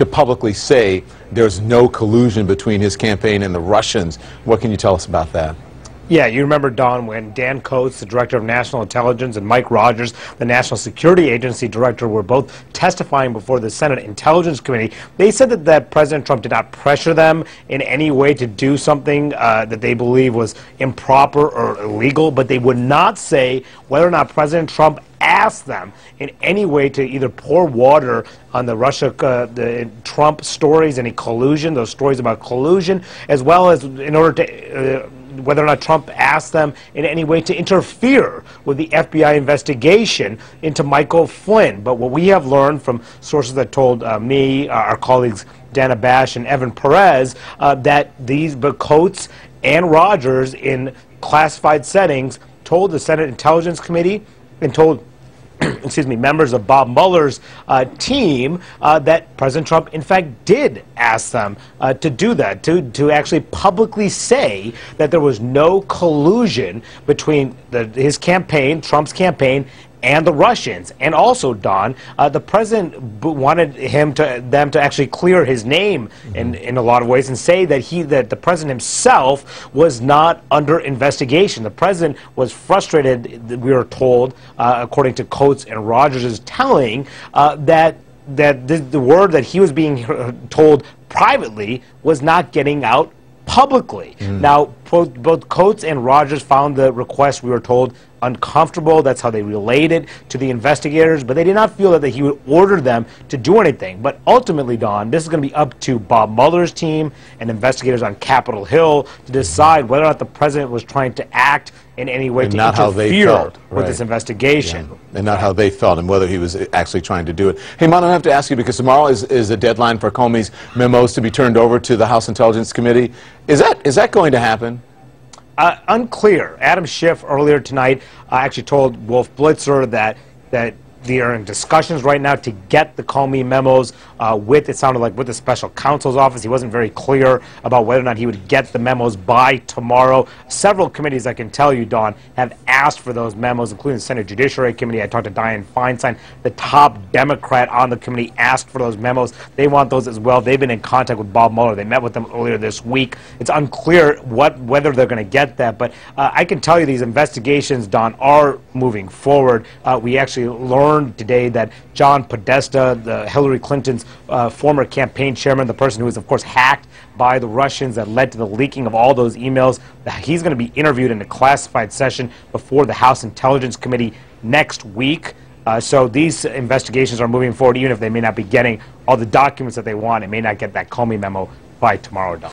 to publicly say there's no collusion between his campaign and the Russians. What can you tell us about that? Yeah, you remember, Don, when Dan Coates, the Director of National Intelligence, and Mike Rogers, the National Security Agency Director, were both testifying before the Senate Intelligence Committee. They said that President Trump did not pressure them in any way to do something that they believe was improper or illegal, but they would not say whether or not President Trump asked them in any way to either pour water on the the Trump stories, any collusion, those stories about collusion, as well as in order to whether or not Trump asked them in any way to interfere with the FBI investigation into Michael Flynn. But what we have learned from sources that told me, our colleagues Dana Bash and Evan Perez, that but Coates and Rogers in classified settings told the Senate Intelligence Committee and told excuse me, members of Bob Mueller's team that President Trump, in fact, did ask them to do that, to actually publicly say that there was no collusion between his campaign, Trump's campaign, and the Russians. And also, Don, the president wanted them to actually clear his name in a lot of ways and say that the president himself was not under investigation. The president was frustrated, we were told, according to Coates and Rogers' telling, that the word that he was being told privately was not getting out publicly. Now, both Coates and Rogers found the request, we were told, uncomfortable. That's how they relayed it to the investigators, but they did not feel that he would order them to do anything. But ultimately, Don, this is going to be up to Bob Mueller's team and investigators on Capitol Hill to decide whether or not the president was trying to act in any way to interfere with this investigation. Yeah. And not how they felt, and whether he was actually trying to do it. Hey, Mon, I have to ask you, because tomorrow is a deadline for Comey's memos to be turned over to the House Intelligence Committee. Is that going to happen? Unclear. Adam Schiff earlier tonight actually told Wolf Blitzer that they are in discussions right now to get the Comey memos it sounded like with the special counsel's office. He wasn't very clear about whether or not he would get the memos by tomorrow. Several committees, I can tell you, Don, have asked for those memos, including the Senate Judiciary Committee. I talked to Dianne Feinstein, the top Democrat on the committee, asked for those memos. They want those as well. They've been in contact with Bob Mueller. They met with them earlier this week. It's unclear whether they're going to get that, but I can tell you these investigations, Don, are moving forward. We actually learned today that John Podesta, Hillary Clinton's former campaign chairman, the person who was, of course, hacked by the Russians that led to the leaking of all those emails, he's going to be interviewed in a classified session before the House Intelligence Committee next week. So these investigations are moving forward, even if they may not be getting all the documents that they want. They may not get that Comey memo by tomorrow, Don.